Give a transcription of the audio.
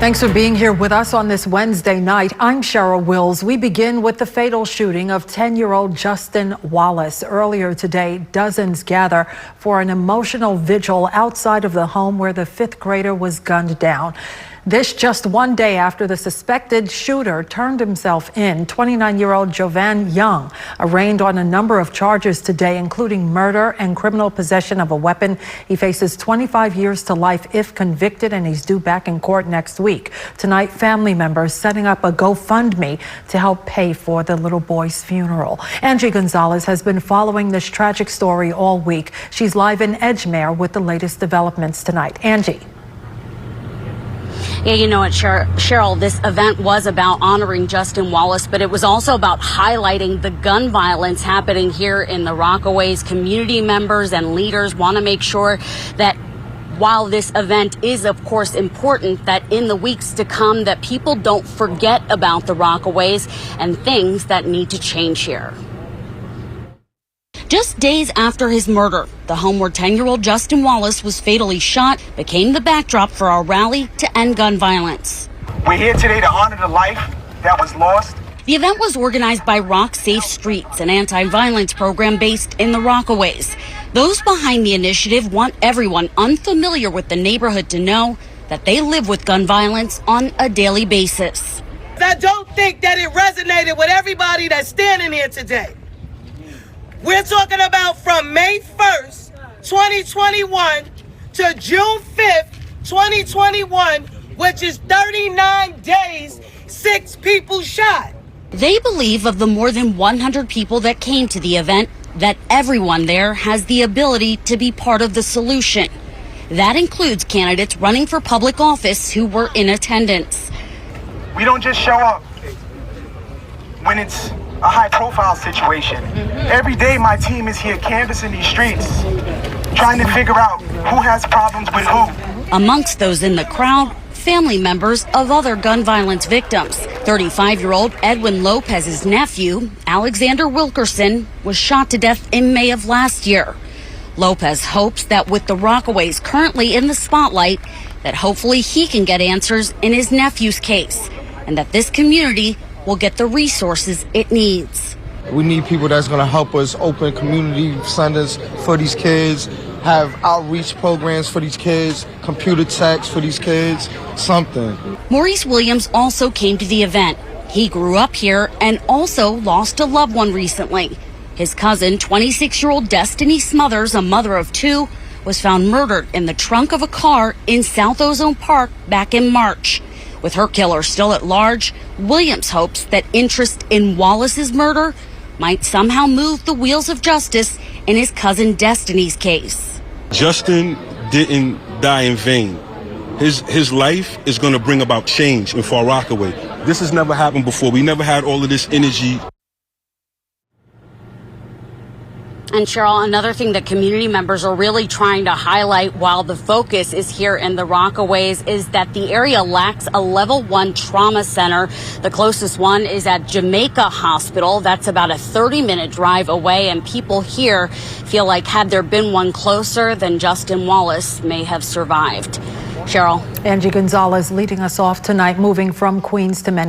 Thanks for being here with us on this Wednesday night. I'm Cheryl Wills. We begin with the fatal shooting of 10-year-old Justin Wallace. Earlier today, dozens gather for an emotional vigil outside of the home where the fifth grader was gunned down. This just one day after the suspected shooter turned himself in. 29-year-old Jovan Young arraigned on a number of charges today, including murder and criminal possession of a weapon. He faces 25 years to life if convicted, and he's due back in court next week. Tonight, family members setting up a GoFundMe to help pay for the little boy's funeral. Angie Gonzalez has been following this tragic story all week. She's live in Edgemere with the latest developments tonight. Angie. Yeah, you know what, Cheryl, this event was about honoring Justin Wallace, but it was also about highlighting the gun violence happening here in the Rockaways. Community members and leaders want to make sure that while this event is, of course, important, that in the weeks to come, that people don't forget about the Rockaways and things that need to change here. Just days after his murder, the home where 10-year-old Justin Wallace was fatally shot became the backdrop for our rally to end gun violence. We're here today to honor the life that was lost. The event was organized by Rock Safe Streets, an anti-violence program based in the Rockaways. Those behind the initiative want everyone unfamiliar with the neighborhood to know that they live with gun violence on a daily basis. I don't think that it resonated with everybody that's standing here today. We're talking about from May 1st, 2021 to June 5th, 2021, which is 39 days, 6 people shot. They believe of the more than 100 people that came to the event, that everyone there has the ability to be part of the solution. That includes candidates running for public office who were in attendance. We don't just show up when it's a high-profile situation. Every day my team is here canvassing these streets, trying to figure out who has problems with who. Amongst those in the crowd, family members of other gun violence victims. 35-year-old Edwin Lopez's nephew, Alexander Wilkerson, was shot to death in May of last year. Lopez hopes that with the Rockaways currently in the spotlight, that hopefully he can get answers in his nephew's case, and that this community will get the resources it needs. We need people that's going to help us open community centers for these kids, have outreach programs for these kids, computer techs for these kids, something. Maurice Williams also came to the event. He grew up here and also lost a loved one recently. His cousin, 26-year-old Destiny Smothers, a mother of 2, was found murdered in the trunk of a car in South Ozone Park back in March. With her killer still at large, Williams hopes that interest in Wallace's murder might somehow move the wheels of justice in his cousin Destiny's case. Justin didn't die in vain. His life is going to bring about change in Far Rockaway. This has never happened before. We never had all of this energy. And Cheryl, another thing that community members are really trying to highlight while the focus is here in the Rockaways is that the area lacks a level 1 trauma center. The closest one is at Jamaica Hospital. That's about a 30-minute drive away, and people here feel like had there been one closer, then Justin Wallace may have survived. Cheryl. Angie Gonzalez leading us off tonight, moving from Queens to Manhattan.